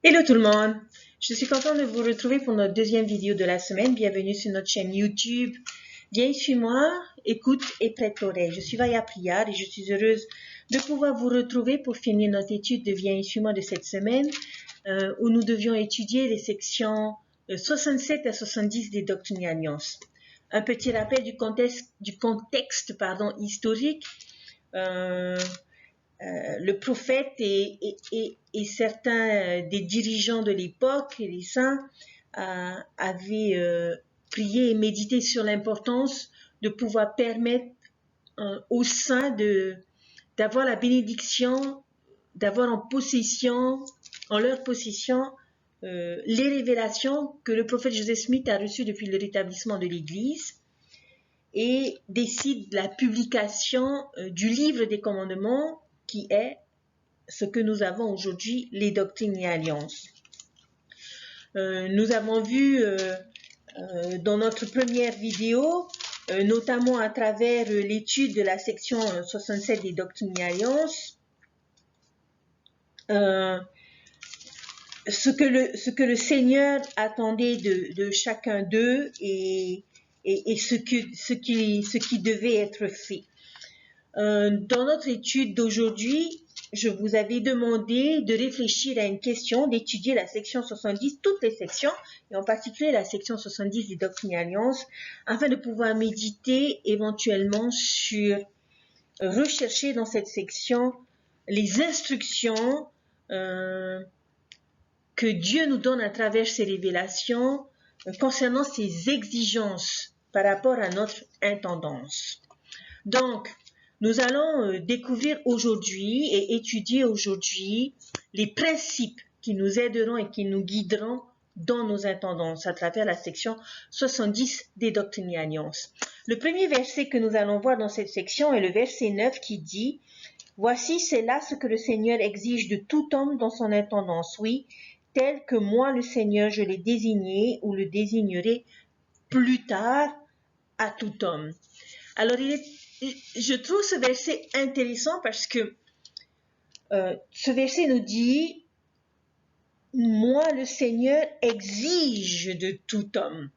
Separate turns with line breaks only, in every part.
Hello tout le monde, je suis contente de vous retrouver pour notre deuxième vidéo de la semaine. Bienvenue sur notre chaîne YouTube. Viens, suis-moi, écoute et prête l'oreille. Je suis Vaya Priard et je suis heureuse de pouvoir vous retrouver pour finir notre étude de Viens, suis-moi de cette semaine où nous devions étudier les sections 67 à 70 des Doctrines et Alliances. Un petit rappel du contexte historique. Le prophète et certains des dirigeants de l'époque, les saints, avaient prié et médité sur l'importance de pouvoir permettre aux saints d'avoir la bénédiction, d'avoir en leur possession, les révélations que le prophète Joseph Smith a reçues depuis le rétablissement de l'Église et décide la publication du livre des commandements qui est ce que nous avons aujourd'hui, les doctrines et alliances. Nous avons vu dans notre première vidéo, notamment à travers l'étude de la section 67 des doctrines et alliances, ce que le Seigneur attendait de chacun d'eux et ce qui devait être fait. Dans notre étude d'aujourd'hui, je vous avais demandé de réfléchir à une question, d'étudier la section 70, toutes les sections, et en particulier la section 70 des Doctrines et Alliances, afin de pouvoir méditer éventuellement sur, rechercher dans cette section les instructions que Dieu nous donne à travers ses révélations concernant ses exigences par rapport à notre intendance. Donc, nous allons découvrir aujourd'hui et étudier aujourd'hui les principes qui nous aideront et qui nous guideront dans nos intendances à travers la section 70 des Doctrines et Alliances. Le premier verset que nous allons voir dans cette section est le verset 9 qui dit « Voici, c'est là ce que le Seigneur exige de tout homme dans son intendance, oui, tel que moi, le Seigneur, je l'ai désigné ou le désignerai plus tard à tout homme. » Alors, je trouve ce verset intéressant parce que ce verset nous dit « Moi, le Seigneur, exige de tout homme ».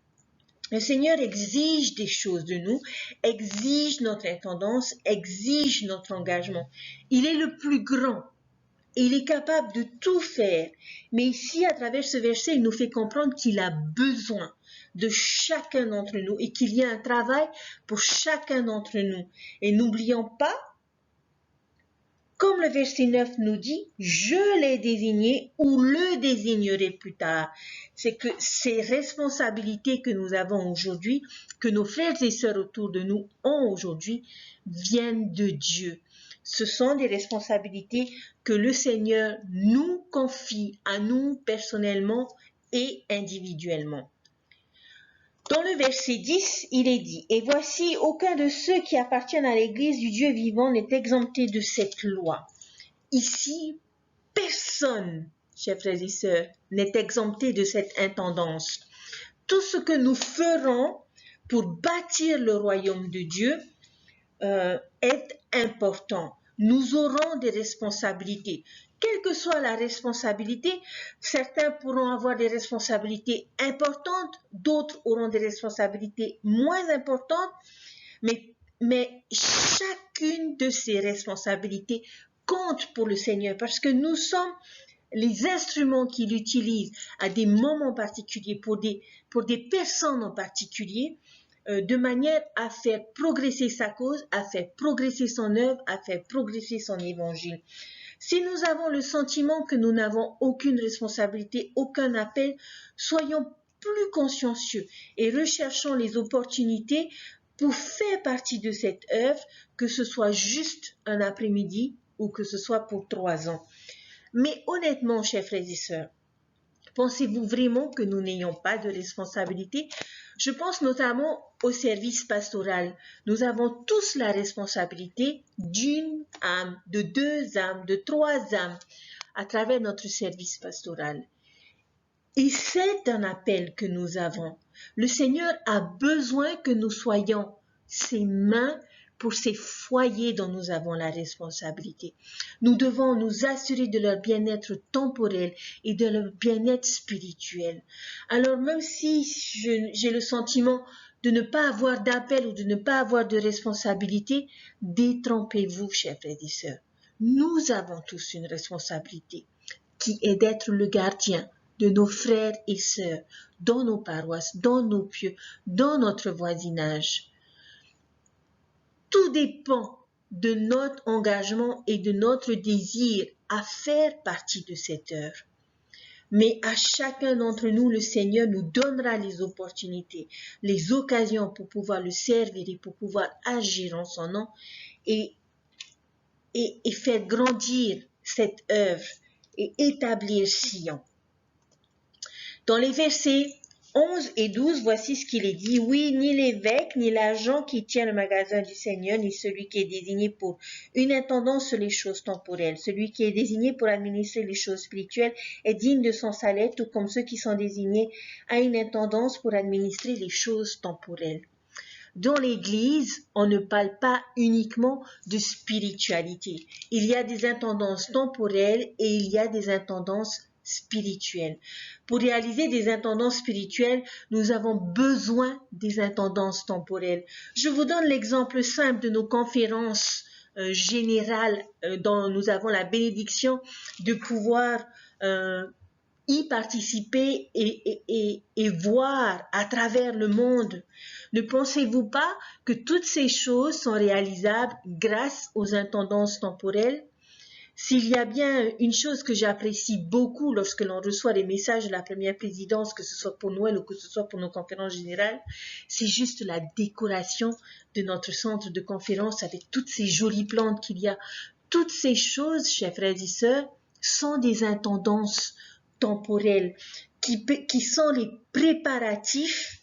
Le Seigneur exige des choses de nous, exige notre intendance, exige notre engagement. Il est le plus grand. Il est capable de tout faire. Mais ici, à travers ce verset, il nous fait comprendre qu'il a besoin de chacun d'entre nous et qu'il y a un travail pour chacun d'entre nous. Et n'oublions pas, comme le verset 9 nous dit, je l'ai désigné ou le désignerai plus tard. C'est que ces responsabilités que nous avons aujourd'hui, que nos frères et sœurs autour de nous ont aujourd'hui, viennent de Dieu. Ce sont des responsabilités que le Seigneur nous confie à nous personnellement et individuellement. Dans le verset 10, il est dit « Et voici, aucun de ceux qui appartiennent à l'Église du Dieu vivant n'est exempté de cette loi. » Ici, personne, chers frères et sœurs, n'est exempté de cette intendance. Tout ce que nous ferons pour bâtir le royaume de Dieu est important. Nous aurons des responsabilités. Quelle que soit la responsabilité, certains pourront avoir des responsabilités importantes, d'autres auront des responsabilités moins importantes, mais chacune de ces responsabilités compte pour le Seigneur parce que nous sommes les instruments qu'il utilise à des moments particuliers, pour des personnes en particulier, de manière à faire progresser sa cause, à faire progresser son œuvre, à faire progresser son évangile. Si nous avons le sentiment que nous n'avons aucune responsabilité, aucun appel, soyons plus consciencieux et recherchons les opportunités pour faire partie de cette œuvre, que ce soit juste un après-midi ou que ce soit pour 3 ans. Mais honnêtement, chers frères et sœurs, pensez-vous vraiment que nous n'ayons pas de responsabilité? Je pense notamment au service pastoral. Nous avons tous la responsabilité d'une âme, de 2 âmes, de 3 âmes à travers notre service pastoral. Et c'est un appel que nous avons. Le Seigneur a besoin que nous soyons ses mains pour ces foyers dont nous avons la responsabilité. Nous devons nous assurer de leur bien-être temporel et de leur bien-être spirituel. Alors même si j'ai le sentiment de ne pas avoir d'appel ou de ne pas avoir de responsabilité, détrompez-vous, chers frères et sœurs. Nous avons tous une responsabilité qui est d'être le gardien de nos frères et sœurs dans nos paroisses, dans nos pieux, dans notre voisinage. Tout dépend de notre engagement et de notre désir à faire partie de cette œuvre. Mais à chacun d'entre nous, le Seigneur nous donnera les opportunités, les occasions pour pouvoir le servir et pour pouvoir agir en son nom et faire grandir cette œuvre et établir Sion. Dans les versets 11 et 12, voici ce qu'il est dit. Oui, ni l'évêque, ni l'agent qui tient le magasin du Seigneur, ni celui qui est désigné pour une intendance sur les choses temporelles. Celui qui est désigné pour administrer les choses spirituelles est digne de son salaire, tout comme ceux qui sont désignés à une intendance pour administrer les choses temporelles. Dans l'Église, on ne parle pas uniquement de spiritualité. Il y a des intendances temporelles et il y a des intendances spirituelles. Pour réaliser des intendances spirituelles, nous avons besoin des intendances temporelles. Je vous donne l'exemple simple de nos conférences générales dont nous avons la bénédiction de pouvoir y participer et voir à travers le monde. Ne pensez-vous pas que toutes ces choses sont réalisables grâce aux intendances temporelles? S'il y a bien une chose que j'apprécie beaucoup lorsque l'on reçoit les messages de la première présidence, que ce soit pour Noël ou que ce soit pour nos conférences générales, c'est juste la décoration de notre centre de conférence avec toutes ces jolies plantes qu'il y a. Toutes ces choses, chers frères et sœurs, sont des intendances temporelles qui sont les préparatifs,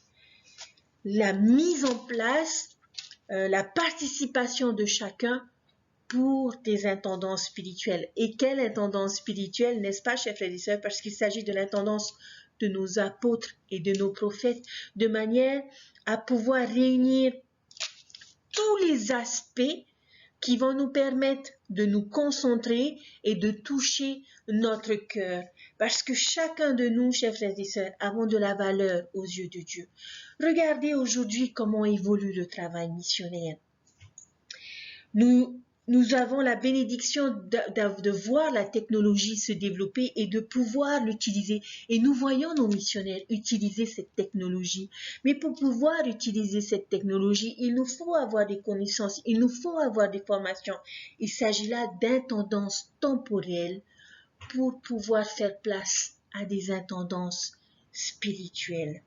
la mise en place, la participation de chacun pour des intendances spirituelles. Et quelle intendance spirituelle, n'est-ce pas, chers frères et sœurs, parce qu'il s'agit de l'intendance de nos apôtres et de nos prophètes, de manière à pouvoir réunir tous les aspects qui vont nous permettre de nous concentrer et de toucher notre cœur. Parce que chacun de nous, chers frères et sœurs, avons de la valeur aux yeux de Dieu. Regardez aujourd'hui comment évolue le travail missionnaire. Nous avons la bénédiction de voir la technologie se développer et de pouvoir l'utiliser. Et nous voyons nos missionnaires utiliser cette technologie. Mais pour pouvoir utiliser cette technologie, il nous faut avoir des connaissances, il nous faut avoir des formations. Il s'agit là d'intendances temporelles pour pouvoir faire place à des intendances spirituelles.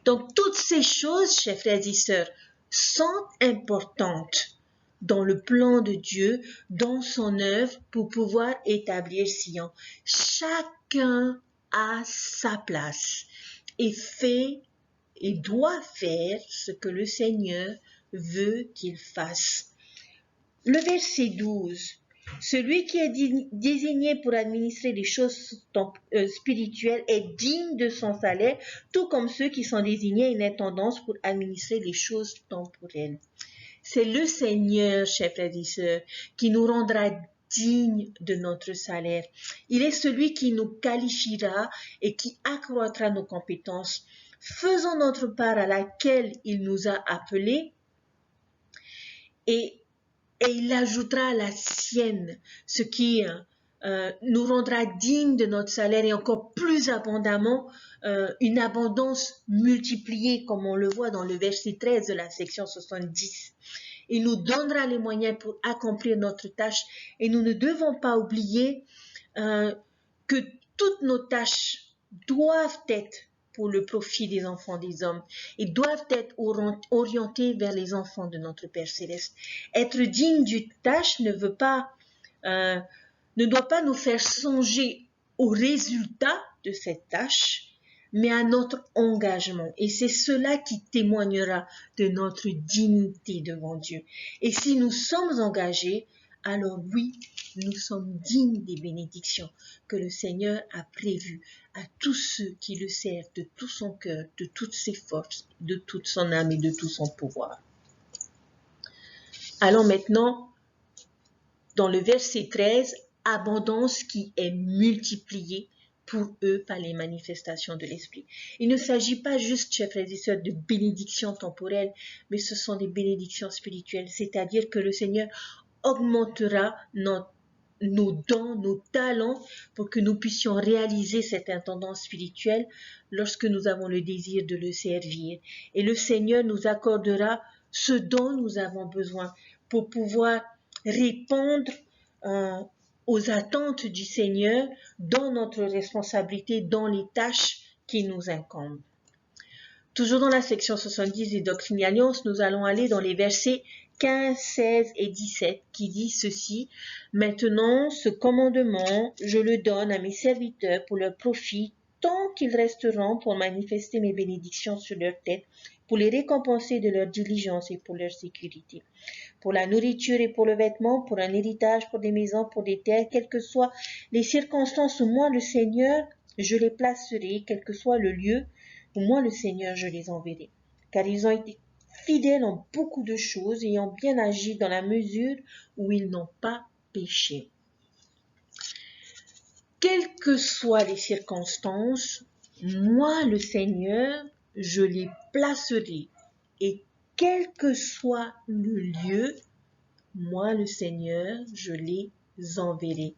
Donc, toutes ces choses, chers frères et sœurs, sont importantes dans le plan de Dieu, dans son œuvre, pour pouvoir établir Sion. Chacun a sa place et fait et doit faire ce que le Seigneur veut qu'il fasse. Le verset 12. Celui qui est désigné pour administrer les choses spirituelles est digne de son salaire, tout comme ceux qui sont désignés à une intendance pour administrer les choses temporelles. C'est le Seigneur, chers frères et sœurs, qui nous rendra dignes de notre salaire. Il est celui qui nous qualifiera et qui accroîtra nos compétences. Faisons notre part à laquelle il nous a appelés et il ajoutera la sienne, ce qui nous rendra dignes de notre salaire et encore plus abondamment, une abondance multipliée, comme on le voit dans le verset 13 de la section 70. Il nous donnera les moyens pour accomplir notre tâche et nous ne devons pas oublier que toutes nos tâches doivent être pour le profit des enfants des hommes et doivent être orientées vers les enfants de notre Père Céleste. Être digne d'une tâche ne doit pas nous faire songer au résultat de cette tâche, mais à notre engagement. Et c'est cela qui témoignera de notre dignité devant Dieu. Et si nous sommes engagés, alors oui, nous sommes dignes des bénédictions que le Seigneur a prévues à tous ceux qui le servent de tout son cœur, de toutes ses forces, de toute son âme et de tout son pouvoir. Allons maintenant dans le verset 13, abondance qui est multipliée pour eux par les manifestations de l'Esprit. Il ne s'agit pas juste, chers frères et sœurs, de bénédictions temporelles, mais ce sont des bénédictions spirituelles, c'est-à-dire que le Seigneur augmentera nos dons, nos talents pour que nous puissions réaliser cette intendance spirituelle lorsque nous avons le désir de le servir. Et le Seigneur nous accordera ce dont nous avons besoin pour pouvoir répondre aux attentes du Seigneur dans notre responsabilité, dans les tâches qui nous incombent. Toujours dans la section 70 des Doctrines et Alliances, nous allons aller dans les versets 15, 16 et 17 qui dit ceci. Maintenant, ce commandement, je le donne à mes serviteurs pour leur profit, tant qu'ils resteront pour manifester mes bénédictions sur leur tête, pour les récompenser de leur diligence et pour leur sécurité. Pour la nourriture et pour le vêtement, pour un héritage, pour des maisons, pour des terres, quelles que soient les circonstances où moi, le Seigneur, je les placerai, quel que soit le lieu où moi, le Seigneur, je les enverrai. Car ils ont été fidèles en beaucoup de choses et ont bien agi dans la mesure où ils n'ont pas péché. Quelles que soient les circonstances, moi, le Seigneur, je les placerai. Et quel que soit le lieu, moi, le Seigneur, je les enverrai.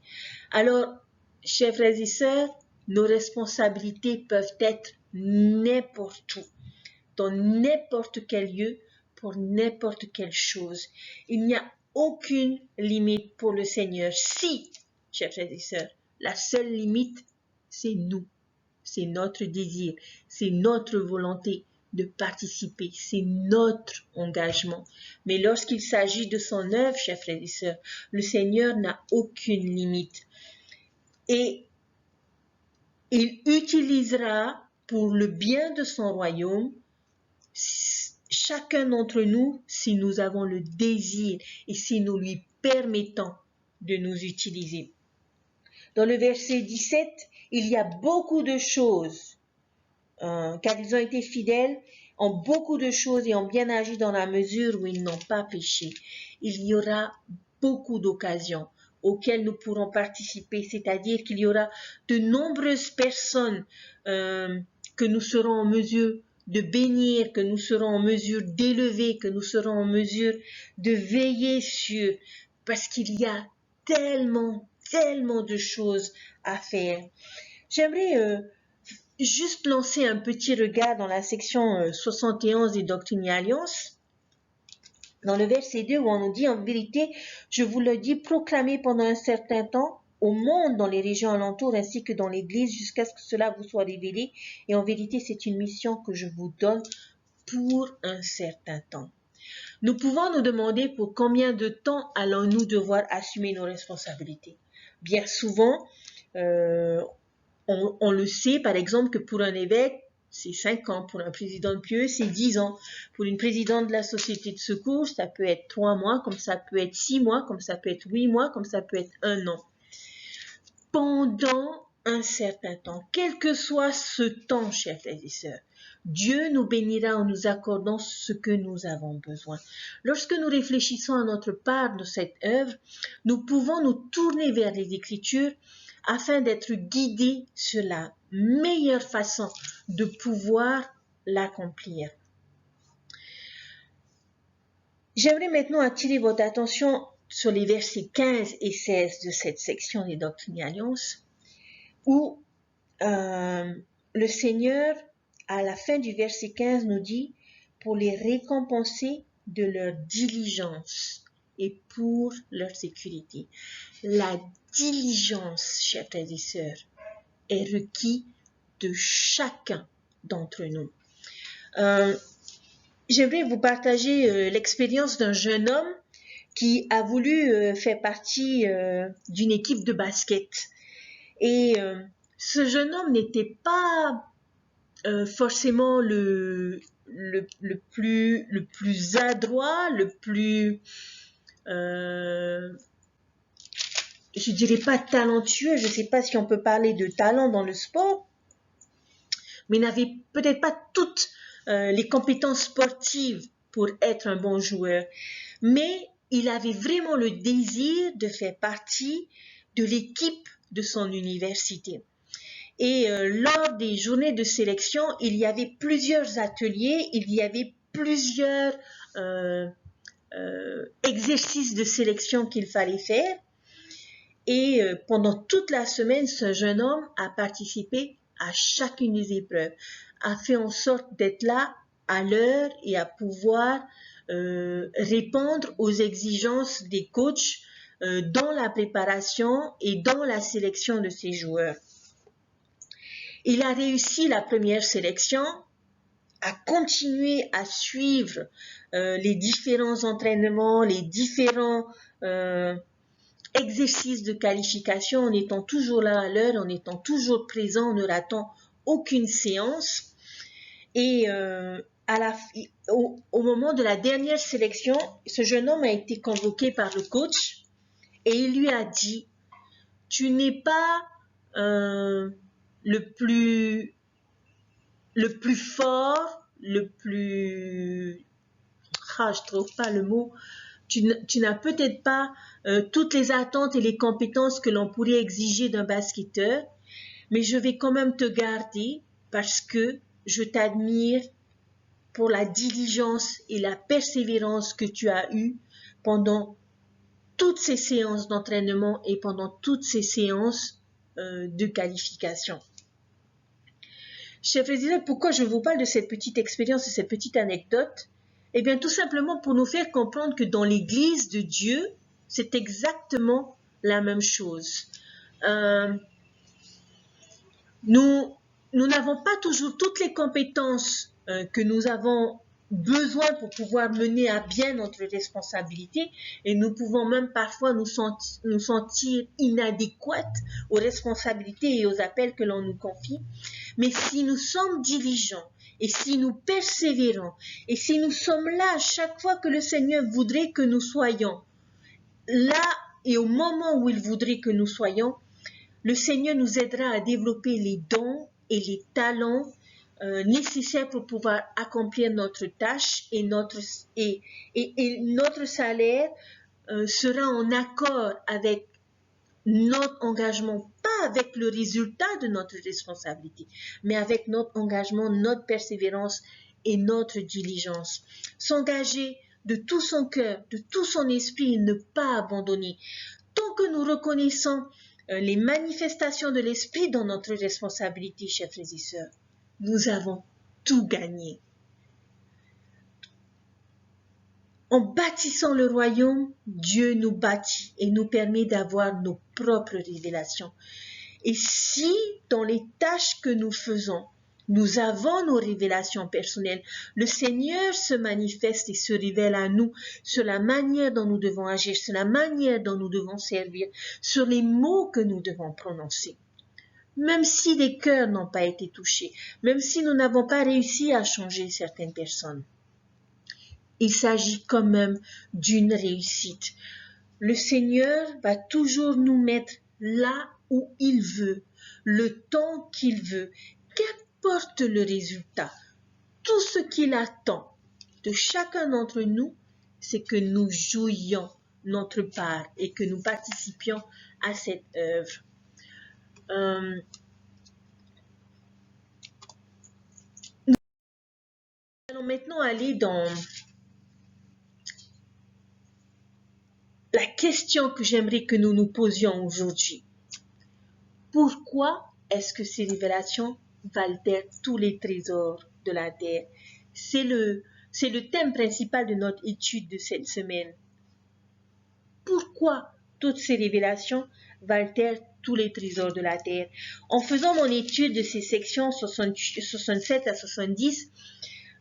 Alors, chers frères et sœurs, nos responsabilités peuvent être n'importe où, dans n'importe quel lieu, pour n'importe quelle chose. Il n'y a aucune limite pour le Seigneur. Si, chers frères et sœurs, la seule limite, c'est nous, c'est notre désir, c'est notre volonté de participer, c'est notre engagement. Mais lorsqu'il s'agit de son œuvre, chers frères et sœurs, le Seigneur n'a aucune limite. Et il utilisera pour le bien de son royaume chacun d'entre nous si nous avons le désir et si nous lui permettons de nous utiliser. Dans le verset 17, il y a beaucoup de choses, car ils ont été fidèles en beaucoup de choses et ont bien agi dans la mesure où ils n'ont pas péché. Il y aura beaucoup d'occasions auxquelles nous pourrons participer, c'est-à-dire qu'il y aura de nombreuses personnes que nous serons en mesure de bénir, que nous serons en mesure d'élever, que nous serons en mesure de veiller sur, parce qu'il y a tellement de choses à faire. J'aimerais juste lancer un petit regard dans la section 71 des Doctrines et Alliances, dans le verset 2 où on nous dit « En vérité, je vous le dis, proclamez pendant un certain temps au monde dans les régions alentours ainsi que dans l'Église jusqu'à ce que cela vous soit révélé. Et en vérité, c'est une mission que je vous donne pour un certain temps. » Nous pouvons nous demander pour combien de temps allons-nous devoir assumer nos responsabilités. Bien souvent, on le sait, par exemple, que pour un évêque, c'est 5 ans. Pour un président de PIE, c'est 10 ans. Pour une présidente de la société de secours, ça peut être 3 mois, comme ça peut être 6 mois, comme ça peut être 8 mois, comme ça peut être 1 an. Pendant un certain temps, quel que soit ce temps, chers frères et sœurs, Dieu nous bénira en nous accordant ce que nous avons besoin. Lorsque nous réfléchissons à notre part de cette œuvre, nous pouvons nous tourner vers les Écritures afin d'être guidés sur la meilleure façon de pouvoir l'accomplir. J'aimerais maintenant attirer votre attention sur les versets 15 et 16 de cette section des Doctrines et Alliances, où le Seigneur, à la fin du verset 15, nous dit « pour les récompenser de leur diligence et pour leur sécurité ». La diligence, chers frères et sœurs, est requise de chacun d'entre nous. J'aimerais vous partager l'expérience d'un jeune homme qui a voulu faire partie d'une équipe de basket. Et ce jeune homme n'était pas forcément le plus adroit, le plus, je dirais pas talentueux, je ne sais pas si on peut parler de talent dans le sport, mais n'avait peut-être pas toutes les compétences sportives pour être un bon joueur. Mais il avait vraiment le désir de faire partie de l'équipe de son université. Et lors des journées de sélection, il y avait plusieurs ateliers, il y avait plusieurs exercices de sélection qu'il fallait faire. Et pendant toute la semaine, ce jeune homme a participé à chacune des épreuves, a fait en sorte d'être là à l'heure et à pouvoir répondre aux exigences des coachs dans la préparation et dans la sélection de ses joueurs. Il a réussi la première sélection, a continué à suivre les différents entraînements, les différents exercices de qualification en étant toujours là à l'heure, en étant toujours présent, en ne ratant aucune séance. Et au moment de la dernière sélection, ce jeune homme a été convoqué par le coach et il lui a dit « Tu n'es pas le plus fort, je trouve pas le mot, tu n'as peut-être pas toutes les attentes et les compétences que l'on pourrait exiger d'un basketteur, mais je vais quand même te garder parce que je t'admire pour la diligence et la persévérance que tu as eue pendant toutes ces séances d'entraînement et pendant toutes ces séances de qualification. » Chers frères, pourquoi je vous parle de cette petite expérience et cette petite anecdote? Eh bien, tout simplement pour nous faire comprendre que dans l'Église de Dieu, c'est exactement la même chose. Nous n'avons pas toujours toutes les compétences que nous avons besoin pour pouvoir mener à bien notre responsabilité et nous pouvons même parfois nous sentir inadéquates aux responsabilités et aux appels que l'on nous confie. Mais si nous sommes diligents et si nous persévérons et si nous sommes là chaque fois que le Seigneur voudrait que nous soyons là et au moment où il voudrait que nous soyons, le Seigneur nous aidera à développer les dons et les talents nécessaires pour pouvoir accomplir notre tâche et notre salaire sera en accord avec notre engagement, pas avec le résultat de notre responsabilité, mais avec notre engagement, notre persévérance et notre diligence. S'engager de tout son cœur, de tout son esprit et ne pas abandonner. Tant que nous reconnaissons les manifestations de l'esprit dans notre responsabilité, chers frères et sœurs, nous avons tout gagné. En bâtissant le royaume, Dieu nous bâtit et nous permet d'avoir nos propres révélations. Et si dans les tâches que nous faisons, nous avons nos révélations personnelles, le Seigneur se manifeste et se révèle à nous sur la manière dont nous devons agir, sur la manière dont nous devons servir, sur les mots que nous devons prononcer. Même si les cœurs n'ont pas été touchés, même si nous n'avons pas réussi à changer certaines personnes, il s'agit quand même d'une réussite. Le Seigneur va toujours nous mettre là où il veut, le temps qu'il veut, qu'importe le résultat. Tout ce qu'il attend de chacun d'entre nous, c'est que nous jouions notre part et que nous participions à cette œuvre. Nous allons maintenant aller dans la question que j'aimerais que nous nous posions aujourd'hui. Pourquoi est-ce que ces révélations valent tous les trésors de la terre? C'est le thème principal de notre étude de cette semaine. Pourquoi toutes ces révélations valent tous les trésors de la terre? En faisant mon étude de ces sections 67 à 70,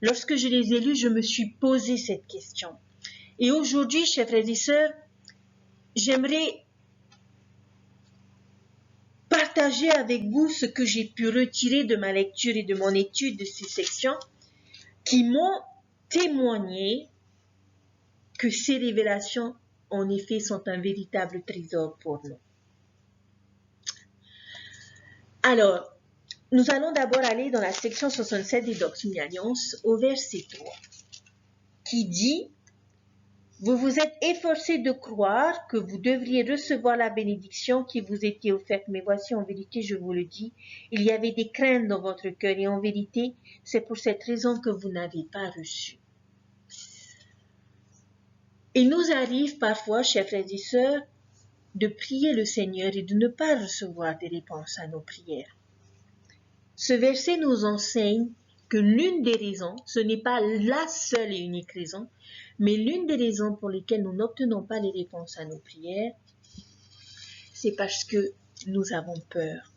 lorsque je les ai lues, je me suis posé cette question. Et aujourd'hui, chers frères et sœurs, j'aimerais partager avec vous ce que j'ai pu retirer de ma lecture et de mon étude de ces sections qui m'ont témoigné que ces révélations, en effet, sont un véritable trésor pour nous. Alors, nous allons d'abord aller dans la section 67 des Doctrines et Alliances au verset 3 qui dit « Vous vous êtes efforcé de croire que vous devriez recevoir la bénédiction qui vous était offerte. Mais voici, en vérité, je vous le dis, il y avait des craintes dans votre cœur et en vérité, c'est pour cette raison que vous n'avez pas reçu. Il nous arrive parfois, chers frères et sœurs, de prier le Seigneur et de ne pas recevoir des réponses à nos prières. Ce verset nous enseigne que l'une des raisons, ce n'est pas la seule et unique raison, mais l'une des raisons pour lesquelles nous n'obtenons pas les réponses à nos prières, c'est parce que nous avons peur.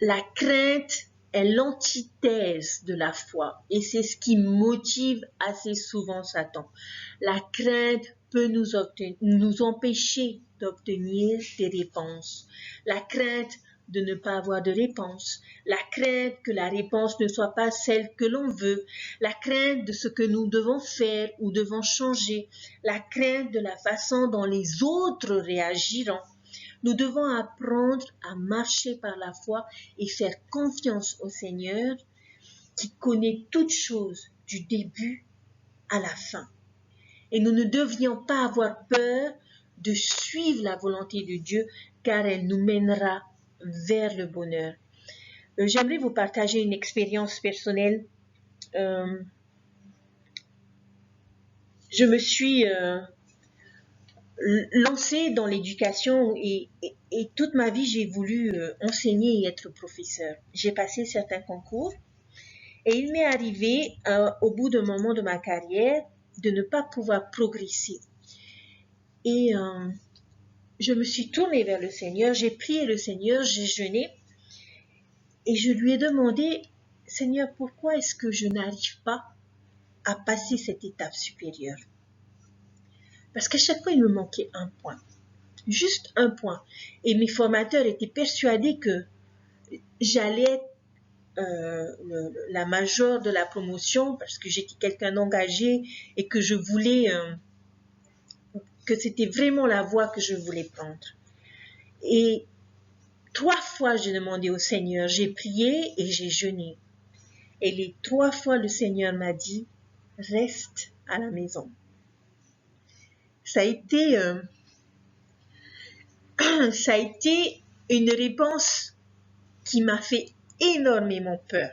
La crainte est l'antithèse de la foi et c'est ce qui motive assez souvent Satan. La crainte peut nous empêcher d'obtenir des réponses. La crainte de ne pas avoir de réponse, la crainte que la réponse ne soit pas celle que l'on veut, la crainte de ce que nous devons faire ou devons changer, la crainte de la façon dont les autres réagiront. Nous devons apprendre à marcher par la foi et faire confiance au Seigneur qui connaît toutes choses du début à la fin. Et nous ne devrions pas avoir peur de suivre la volonté de Dieu car elle nous mènera vers le bonheur. J'aimerais vous partager une expérience personnelle. Je me suis lancée dans l'éducation et toute ma vie, j'ai voulu enseigner et être professeur. J'ai passé certains concours et il m'est arrivé au bout d'un moment de ma carrière de ne pas pouvoir progresser. Et je me suis tournée vers le Seigneur, j'ai prié le Seigneur, j'ai jeûné et je lui ai demandé, Seigneur, pourquoi est-ce que je n'arrive pas à passer cette étape supérieure? Parce qu'à chaque fois, il me manquait un point, juste un point. Et mes formateurs étaient persuadés que j'allais être la majeure de la promotion parce que j'étais quelqu'un d'engagé et que je voulais, que c'était vraiment la voie que je voulais prendre. Et 3 fois, j'ai demandé au Seigneur, j'ai prié et j'ai jeûné. Et les 3 fois, le Seigneur m'a dit, reste à la maison. Ça a été une réponse qui m'a fait énormément peur.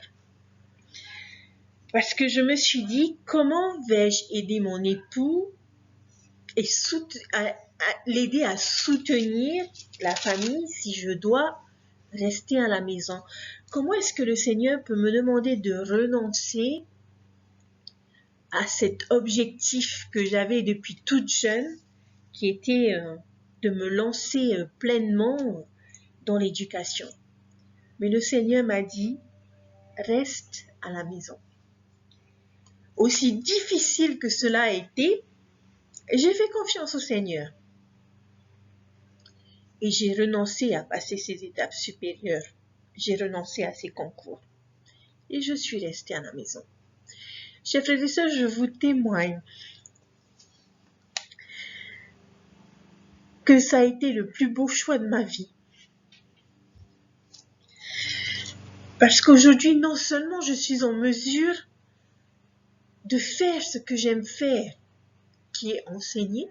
Parce que je me suis dit, comment vais-je aider mon époux et l'aider à soutenir la famille si je dois rester à la maison? Comment est-ce que le Seigneur peut me demander de renoncer à cet objectif que j'avais depuis toute jeune, qui était de me lancer pleinement dans l'éducation? Mais le Seigneur m'a dit, reste à la maison. Aussi difficile que cela a été, j'ai fait confiance au Seigneur. Et j'ai renoncé à passer ces étapes supérieures. J'ai renoncé à ces concours. Et je suis restée à la maison. Chers frères et sœurs, je vous témoigne que ça a été le plus beau choix de ma vie. Parce qu'aujourd'hui, non seulement je suis en mesure de faire ce que j'aime faire, qui est enseigner,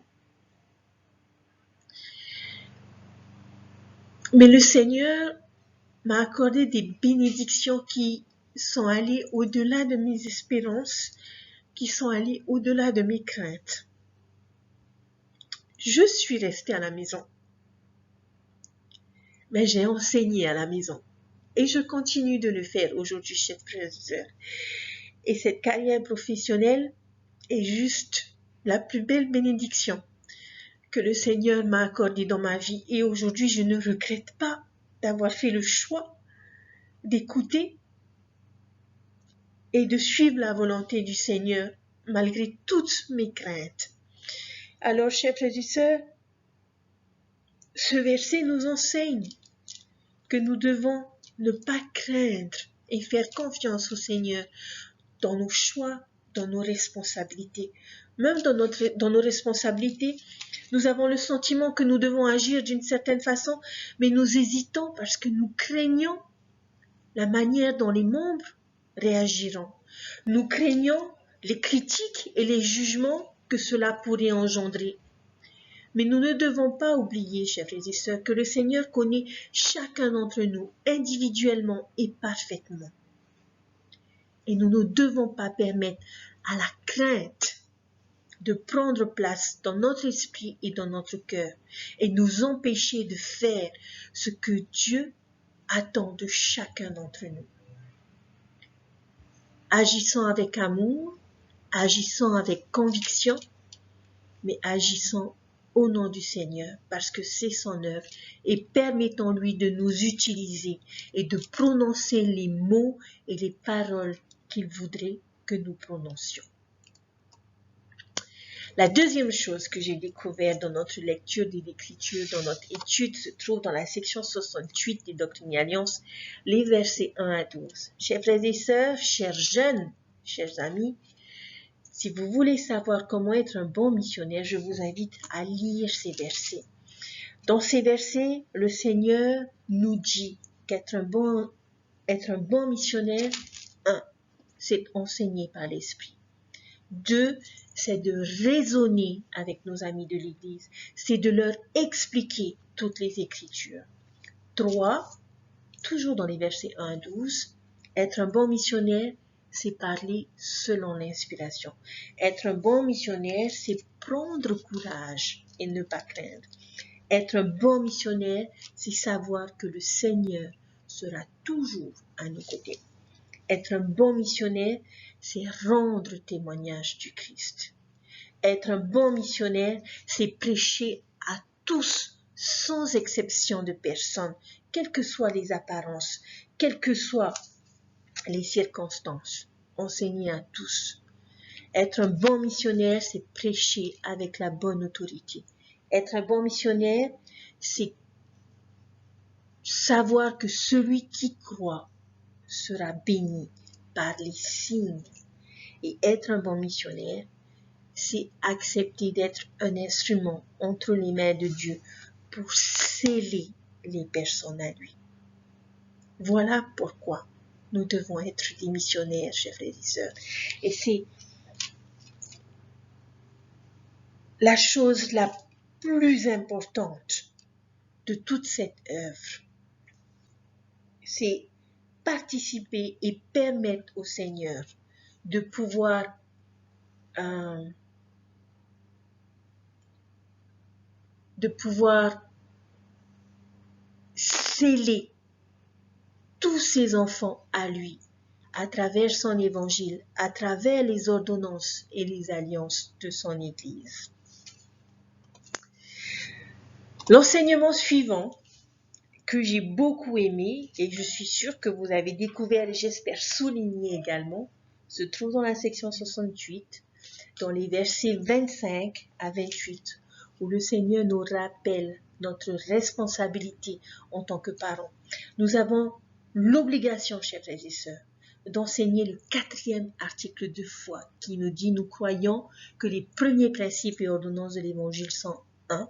mais le Seigneur m'a accordé des bénédictions qui sont allées au-delà de mes espérances, qui sont allées au-delà de mes craintes. Je suis restée à la maison, mais j'ai enseigné à la maison. Et je continue de le faire aujourd'hui, chers frères et sœurs. Et cette carrière professionnelle est juste la plus belle bénédiction que le Seigneur m'a accordée dans ma vie. Et aujourd'hui, je ne regrette pas d'avoir fait le choix d'écouter et de suivre la volonté du Seigneur malgré toutes mes craintes. Alors, chers frères et sœurs, ce verset nous enseigne que nous devons ne pas craindre et faire confiance au Seigneur dans nos choix, dans nos responsabilités. Même dans nos responsabilités, nous avons le sentiment que nous devons agir d'une certaine façon, mais nous hésitons parce que nous craignons la manière dont les membres réagiront. Nous craignons les critiques et les jugements que cela pourrait engendrer. Mais nous ne devons pas oublier, chers frères et sœurs, que le Seigneur connaît chacun d'entre nous individuellement et parfaitement. Et nous ne devons pas permettre à la crainte de prendre place dans notre esprit et dans notre cœur et nous empêcher de faire ce que Dieu attend de chacun d'entre nous. Agissant avec amour, agissant avec conviction, mais agissant au nom du Seigneur, parce que c'est son œuvre, et permettons-lui de nous utiliser et de prononcer les mots et les paroles qu'il voudrait que nous prononcions. La deuxième chose que j'ai découvert dans notre lecture des Écritures, dans notre étude, se trouve dans la section 68 des Doctrines et Alliances, les versets 1 à 12. Chers frères et sœurs, chers jeunes, chers amis, si vous voulez savoir comment être un bon missionnaire, je vous invite à lire ces versets. Dans ces versets, le Seigneur nous dit qu'être un bon missionnaire, 1, c'est enseigner par l'Esprit. 2, c'est de raisonner avec nos amis de l'Église. C'est de leur expliquer toutes les Écritures. 3, toujours dans les versets 1 à 12, être un bon missionnaire, c'est parler selon l'inspiration. Être un bon missionnaire, c'est prendre courage et ne pas craindre. Être un bon missionnaire, c'est savoir que le Seigneur sera toujours à nos côtés. Être un bon missionnaire, c'est rendre témoignage du Christ. Être un bon missionnaire, c'est prêcher à tous, sans exception de personne, quelles que soient les apparences, quelles que soient les circonstances. Enseigner à tous. Être un bon missionnaire, c'est prêcher avec la bonne autorité. Être un bon missionnaire, c'est savoir que celui qui croit sera béni par les signes. Et être un bon missionnaire, c'est accepter d'être un instrument entre les mains de Dieu pour sceller les personnes à lui. Voilà pourquoi nous devons être des missionnaires, chers frères et sœurs. Et c'est la chose la plus importante de toute cette œuvre. C'est participer et permettre au Seigneur de pouvoir sceller tous ses enfants à lui, à travers son évangile, à travers les ordonnances et les alliances de son Église. L'enseignement suivant, que j'ai beaucoup aimé, et je suis sûre que vous avez découvert et j'espère souligné également, se trouve dans la section 68, dans les versets 25 à 28, où le Seigneur nous rappelle notre responsabilité en tant que parents. Nous avons l'obligation, chers frères et sœurs, d'enseigner le 4e article de foi qui nous dit: nous croyons que les premiers principes et ordonnances de l'Évangile sont 1.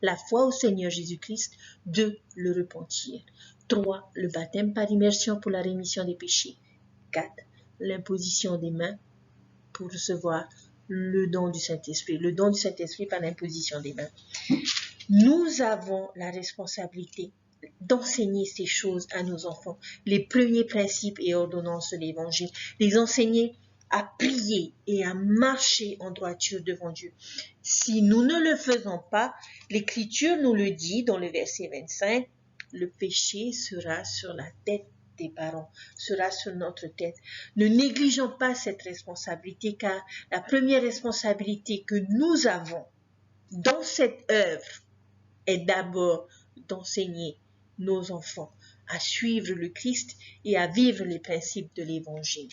La foi au Seigneur Jésus-Christ, 2. Le repentir, 3. Le baptême par immersion pour la rémission des péchés, 4. L'imposition des mains pour recevoir le don du Saint-Esprit, le don du Saint-Esprit par l'imposition des mains. Nous avons la responsabilité d'enseigner ces choses à nos enfants, les premiers principes et ordonnances de l'Évangile, les enseigner à prier et à marcher en droiture devant Dieu. Si nous ne le faisons pas, l'Écriture nous le dit dans le verset 25, le péché sera sur la tête des parents, sera sur notre tête. Ne négligeons pas cette responsabilité, car la première responsabilité que nous avons dans cette œuvre est d'abord d'enseigner nos enfants à suivre le Christ et à vivre les principes de l'Évangile.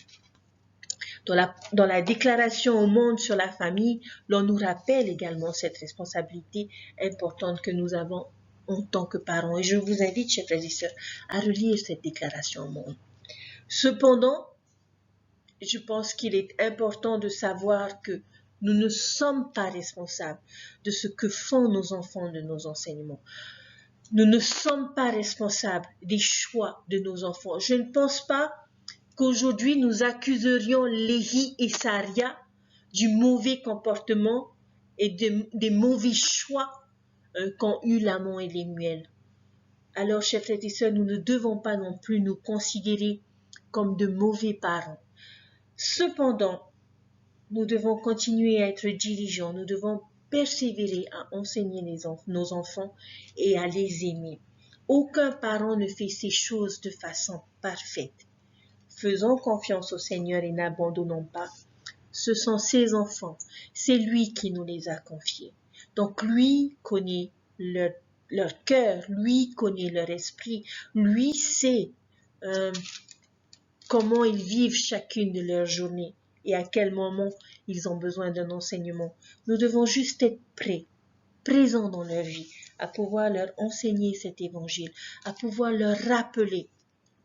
Dans la déclaration au monde sur la famille, l'on nous rappelle également cette responsabilité importante que nous avons en tant que parents. Et je vous invite, chers frères et sœurs, à relire cette déclaration au monde. Cependant, je pense qu'il est important de savoir que nous ne sommes pas responsables de ce que font nos enfants de nos enseignements. Nous ne sommes pas responsables des choix de nos enfants. Je ne pense pas qu'aujourd'hui nous accuserions Léhi et Saria du mauvais comportement et des mauvais choix qu'ont eu l'amant et Lemuel. Alors, chers frères et sœurs, nous ne devons pas non plus nous considérer comme de mauvais parents. Cependant, nous devons continuer à être diligents, nous devons persévérer à enseigner nos enfants et à les aimer. Aucun parent ne fait ces choses de façon parfaite. Faisons confiance au Seigneur et n'abandonnons pas. Ce sont ses enfants, c'est lui qui nous les a confiés. Donc lui connaît leur cœur, lui connaît leur esprit, lui sait comment ils vivent chacune de leurs journées et à quel moment ils ont besoin d'un enseignement. Nous devons juste être prêts, présents dans leur vie, à pouvoir leur enseigner cet évangile, à pouvoir leur rappeler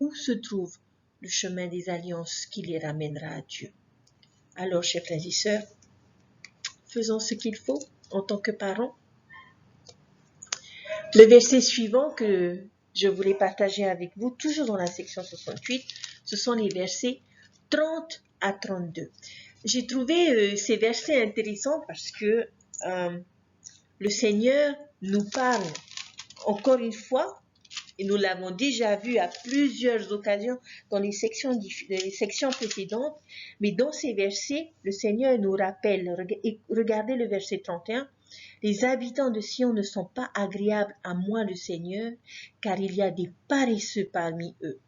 où se trouve le chemin des alliances qui les ramènera à Dieu. Alors, chers frères et sœurs, faisons ce qu'il faut en tant que parents. Le verset suivant que je voulais partager avec vous, toujours dans la section 68, ce sont les versets 30 à 32. J'ai trouvé ces versets intéressants parce que le Seigneur nous parle encore une fois, et nous l'avons déjà vu à plusieurs occasions dans les sections précédentes, mais dans ces versets, le Seigneur nous rappelle, regardez le verset 31, « Les habitants de Sion ne sont pas agréables à moi le Seigneur, car il y a des paresseux parmi eux.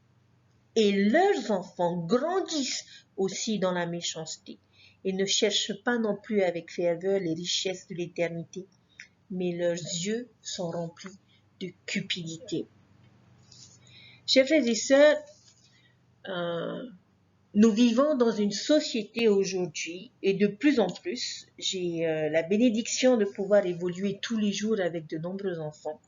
Et leurs enfants grandissent aussi dans la méchanceté. Ils ne cherchent pas non plus avec ferveur les richesses de l'éternité, mais leurs yeux sont remplis de cupidité. » Chers frères et sœurs, nous vivons dans une société aujourd'hui et de plus en plus, j'ai la bénédiction de pouvoir évoluer tous les jours avec de nombreux enfants.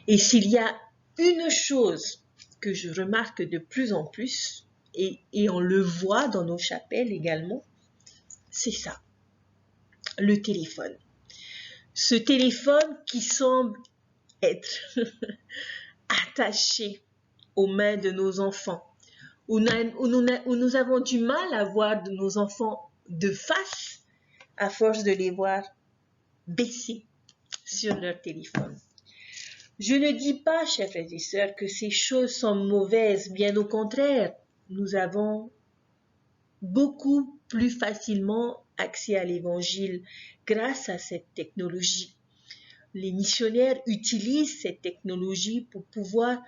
Et s'il y a une chose que je remarque de plus en plus, et on le voit dans nos chapelles également, c'est ça, le téléphone. Ce téléphone qui semble être attaché aux mains de nos enfants, où nous avons du mal à voir nos enfants de face à force de les voir baissés sur leur téléphone. Je ne dis pas, chers frères et sœurs, que ces choses sont mauvaises, bien au contraire, nous avons beaucoup plus facilement accès à l'évangile grâce à cette technologie. Les missionnaires utilisent cette technologie pour pouvoir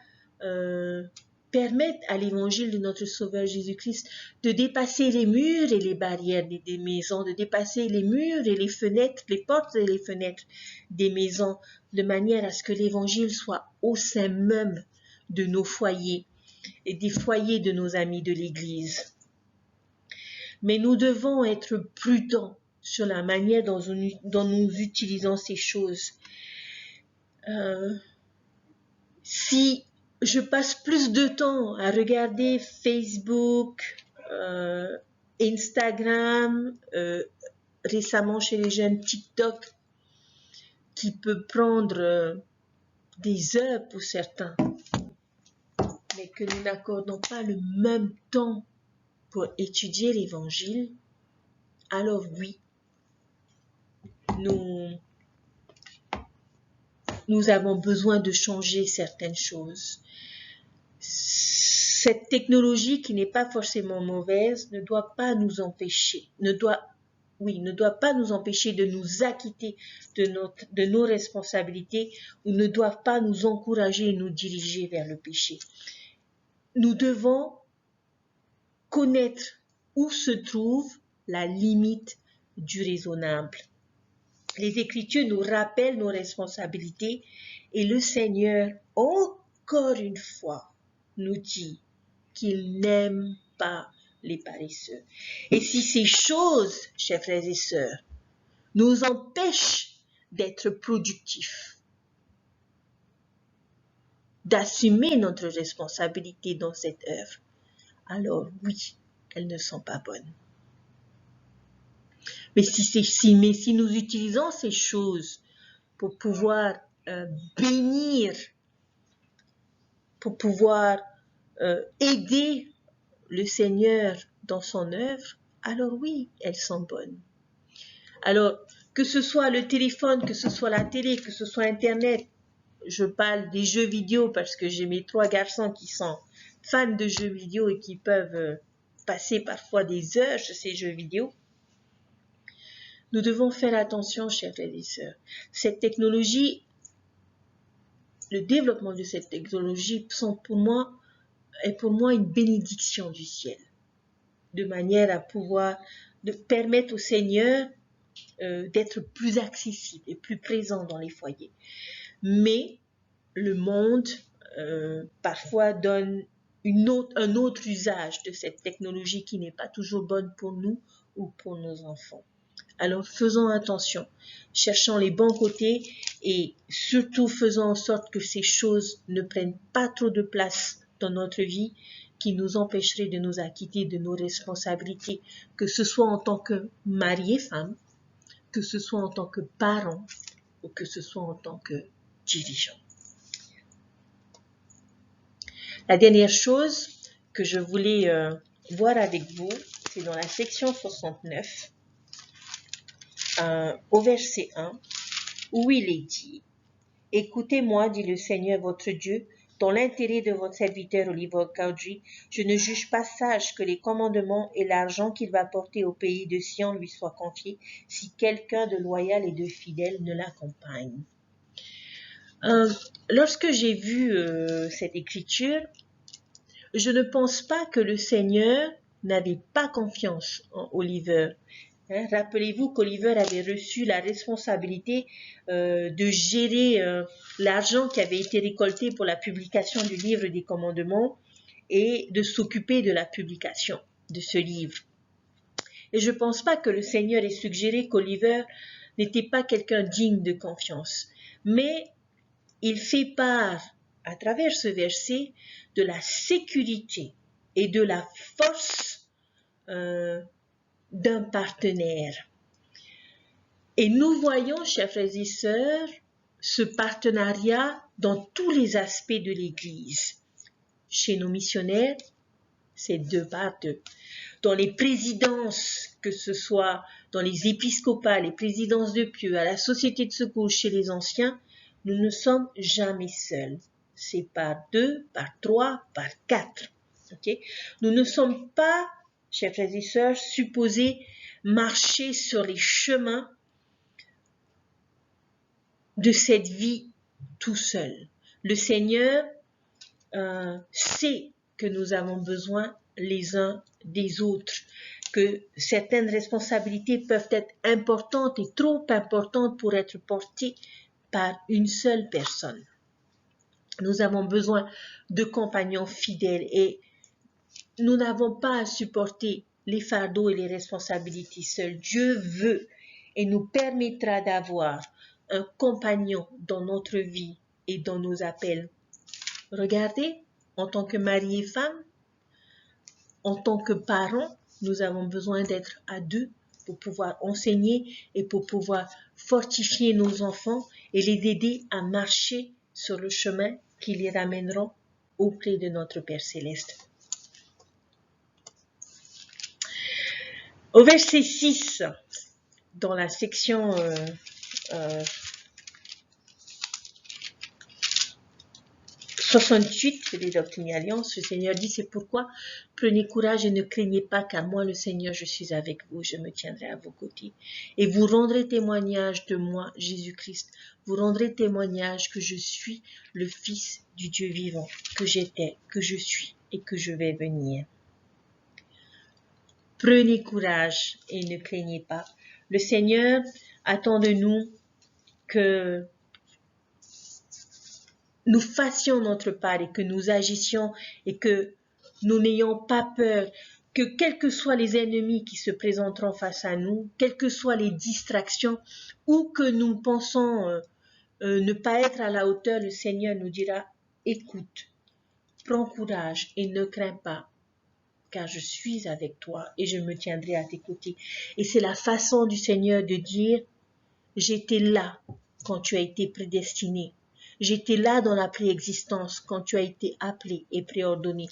permettre à l'évangile de notre Sauveur Jésus-Christ de dépasser les murs et les barrières des maisons, de dépasser les murs et les fenêtres, les portes et les fenêtres des maisons, de manière à ce que l'évangile soit au sein même de nos foyers et des foyers de nos amis de l'Église. Mais nous devons être prudents sur la manière dont nous utilisons ces choses. Si je passe plus de temps à regarder Facebook, Instagram, récemment chez les jeunes TikTok, qui peut prendre des heures pour certains, mais que nous n'accordons pas le même temps pour étudier l'Évangile, alors oui, nous avons besoin de changer certaines choses. Cette technologie qui n'est pas forcément mauvaise ne doit pas nous empêcher, ne doit pas nous empêcher de nous acquitter de nos responsabilités ou ne doivent pas nous encourager et nous diriger vers le péché. Nous devons connaître où se trouve la limite du raisonnable. Les Écritures nous rappellent nos responsabilités et le Seigneur, encore une fois, nous dit qu'il n'aime pas les paresseux. Et si ces choses, chers frères et sœurs, nous empêchent d'être productifs, d'assumer notre responsabilité dans cette œuvre, alors oui, elles ne sont pas bonnes. Mais si nous utilisons ces choses pour pouvoir bénir, pour pouvoir aider le Seigneur dans son œuvre, alors oui, elles sont bonnes. Alors, que ce soit le téléphone, que ce soit la télé, que ce soit Internet, je parle des jeux vidéo parce que j'ai mes 3 garçons qui sont fans de jeux vidéo et qui peuvent passer parfois des heures sur ces jeux vidéo. Nous devons faire attention, chers frères et sœurs. Cette technologie, le développement de cette technologie est pour moi une bénédiction du ciel, de manière à pouvoir permettre au Seigneur d'être plus accessible et plus présent dans les foyers. Mais le monde parfois donne un autre usage de cette technologie qui n'est pas toujours bonne pour nous ou pour nos enfants. Alors faisons attention, cherchons les bons côtés et surtout faisons en sorte que ces choses ne prennent pas trop de place dans notre vie qui nous empêcherait de nous acquitter de nos responsabilités, que ce soit en tant que mari et femme, que ce soit en tant que parent ou que ce soit en tant que dirigeant. La dernière chose que je voulais voir avec vous, c'est dans la section 69, au verset 1, où il est dit « Écoutez-moi, dit le Seigneur votre Dieu, dans l'intérêt de votre serviteur Oliver Cowdery, je ne juge pas sage que les commandements et l'argent qu'il va porter au pays de Sion lui soient confiés si quelqu'un de loyal et de fidèle ne l'accompagne. » Lorsque j'ai vu cette écriture, je ne pense pas que le Seigneur n'avait pas confiance en Oliver. Rappelez-vous qu'Oliver avait reçu la responsabilité de gérer l'argent qui avait été récolté pour la publication du livre des commandements et de s'occuper de la publication de ce livre. Et je ne pense pas que le Seigneur ait suggéré qu'Oliver n'était pas quelqu'un digne de confiance. Mais il fait part, à travers ce verset, de la sécurité et de la force d'un partenaire. Et nous voyons, chers frères et sœurs, ce partenariat dans tous les aspects de l'Église. Chez nos missionnaires, c'est 2 par 2. Dans les présidences, que ce soit dans les épiscopats, les présidences de Pieux, à la société de secours chez les anciens, nous ne sommes jamais seuls. C'est par 2, par 3, par 4. Okay? Nous ne sommes pas, chers frères et sœurs, supposés marcher sur les chemins de cette vie tout seul. Le Seigneur sait que nous avons besoin les uns des autres, que certaines responsabilités peuvent être importantes et trop importantes pour être portées par une seule personne. Nous avons besoin de compagnons fidèles et nous n'avons pas à supporter les fardeaux et les responsabilités seuls. Dieu veut et nous permettra d'avoir un compagnon dans notre vie et dans nos appels. Regardez, en tant que mari et femme, en tant que parents, nous avons besoin d'être à 2 pour pouvoir enseigner et pour pouvoir fortifier nos enfants et les aider à marcher sur le chemin qui les ramènera auprès de notre Père Céleste. Au verset 6, dans la section 68 des Doctrines et Alliances, le Seigneur dit, c'est pourquoi prenez courage et ne craignez pas, car moi, le Seigneur, je suis avec vous, je me tiendrai à vos côtés. Et vous rendrez témoignage de moi, Jésus-Christ. Vous rendrez témoignage que je suis le Fils du Dieu vivant, que j'étais, que je suis et que je vais venir. Prenez courage et ne craignez pas. Le Seigneur attend de nous que nous fassions notre part et que nous agissions et que nous n'ayons pas peur, que quels que soient les ennemis qui se présenteront face à nous, quelles que soient les distractions ou que nous pensons ne pas être à la hauteur, le Seigneur nous dira, écoute, prends courage et ne crains pas, car je suis avec toi et je me tiendrai à tes côtés. Et c'est la façon du Seigneur de dire, j'étais là quand tu as été prédestiné. J'étais là dans la préexistence quand tu as été appelé et préordonné.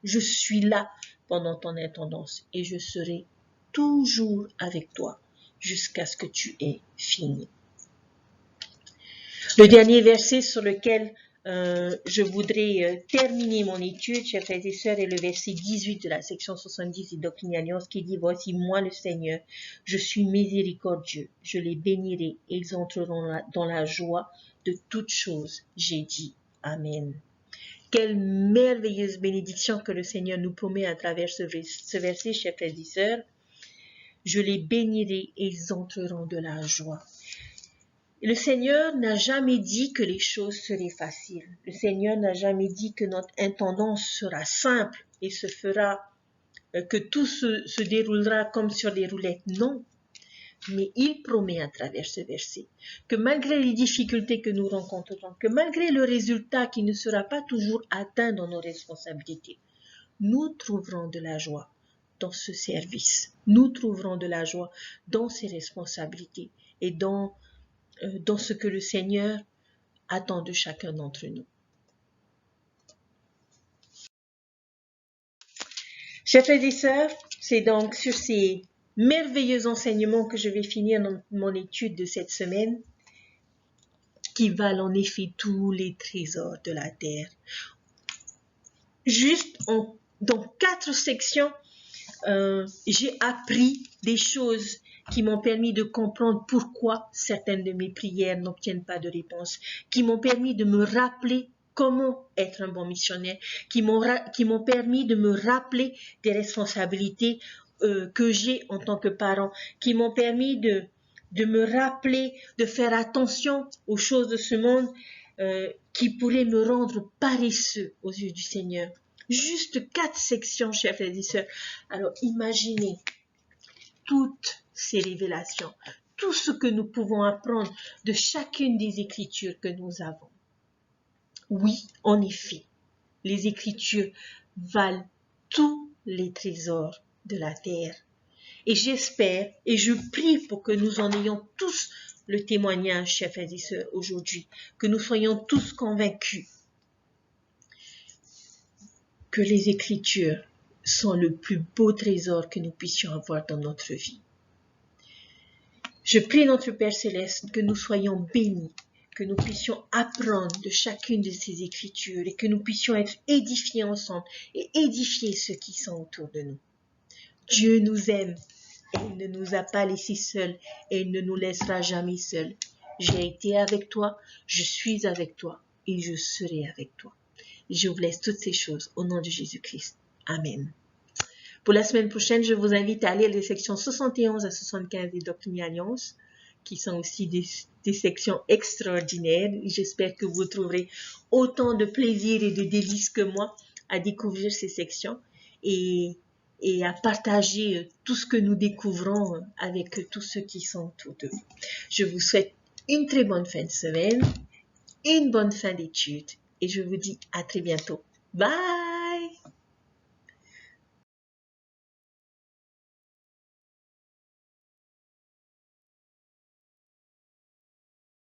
Je suis là pendant ton intendance et je serai toujours avec toi jusqu'à ce que tu aies fini. Le dernier verset sur lequel je voudrais terminer mon étude, chers frères et sœurs, est le verset 18 de la section 70 des Doctrines et Alliances qui dit « Voici moi le Seigneur, je suis miséricordieux, je les bénirai et ils entreront dans la joie de toutes choses. J'ai dit Amen. » Quelle merveilleuse bénédiction que le Seigneur nous promet à travers ce verset, chers frères et sœurs. Je les bénirai et ils entreront de la joie. Le Seigneur n'a jamais dit que les choses seraient faciles. Le Seigneur n'a jamais dit que notre intendance sera simple et se fera, que tout se déroulera comme sur des roulettes. Non. Mais il promet à travers ce verset que malgré les difficultés que nous rencontrerons, que malgré le résultat qui ne sera pas toujours atteint dans nos responsabilités, nous trouverons de la joie dans ce service. Nous trouverons de la joie dans ces responsabilités et dans ce que le Seigneur attend de chacun d'entre nous. Chers frères et sœurs, c'est donc sur ces merveilleux enseignements que je vais finir mon étude de cette semaine, qui valent en effet tous les trésors de la terre. Juste dans 4 sections, j'ai appris des choses qui m'ont permis de comprendre pourquoi certaines de mes prières n'obtiennent pas de réponse, qui m'ont permis de me rappeler comment être un bon missionnaire, qui m'ont permis de me rappeler des responsabilités que j'ai en tant que parent, qui m'ont permis de me rappeler, de faire attention aux choses de ce monde qui pourraient me rendre paresseux aux yeux du Seigneur. Juste 4 sections, chers frères et sœurs. Alors imaginez toutes ces révélations, tout ce que nous pouvons apprendre de chacune des Écritures que nous avons. Oui, en effet, les Écritures valent tous les trésors de la terre. Et j'espère et je prie pour que nous en ayons tous le témoignage, chers frères et sœurs, aujourd'hui, que nous soyons tous convaincus que les Écritures sont le plus beau trésor que nous puissions avoir dans notre vie. Je prie notre Père Céleste que nous soyons bénis, que nous puissions apprendre de chacune de ces Écritures et que nous puissions être édifiés ensemble et édifier ceux qui sont autour de nous. Dieu nous aime et il ne nous a pas laissés seuls et il ne nous laissera jamais seuls. J'ai été avec toi, je suis avec toi et je serai avec toi. Je vous laisse toutes ces choses au nom de Jésus-Christ. Amen. Pour la semaine prochaine, je vous invite à lire les sections 71 à 75 des Doctrines et Alliances, qui sont aussi des sections extraordinaires. J'espère que vous trouverez autant de plaisir et de délices que moi à découvrir ces sections et à partager tout ce que nous découvrons avec tous ceux qui sont autour de vous. Je vous souhaite une très bonne fin de semaine, une bonne fin d'études et je vous dis à très bientôt. Bye!